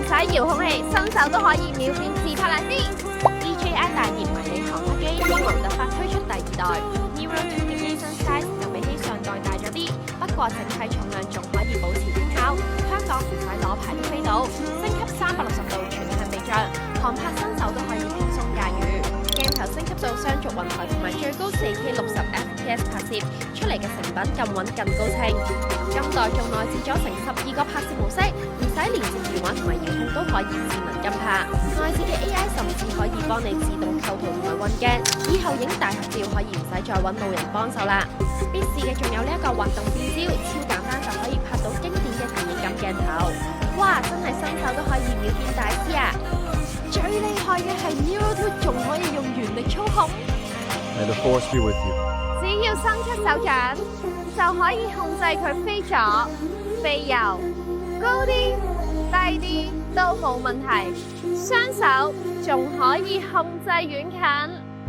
使遙控器，新手都可以秒變自拍靚啲。DJI 大熱迷你航拍機 Neo 特發推出第二代 Neo 2嘅機身 size 就比起上代大咗啲，不過整體重量仲可以保持輕巧，香港唔使攞牌都飛到，升級360度全向避障，航拍新手都可以輕鬆駕馭。鏡頭升級到雙軸雲台同埋最高4K 60fps 拍攝，出嚟嘅成品更穩更高清。今代仲內置咗成12個拍攝模式，唔使連接電話同埋遙控都可以智能跟拍。內置嘅 AI 甚至可以幫你自動構圖同埋運鏡，以後影大合照可以唔使再揾路人幫手啦。必試嘅仲有呢一個滑動變焦，超簡單就可以拍到經典嘅電影感鏡頭。哇！真係新手都可以秒變大師啊！最厲害嘅係 Neo 2仲可以用原力操控， May the force be with you. 只要伸出手掌就可以控制佢飛左、飛右、高啲、低啲都冇問題，雙手仲可以控制遠近。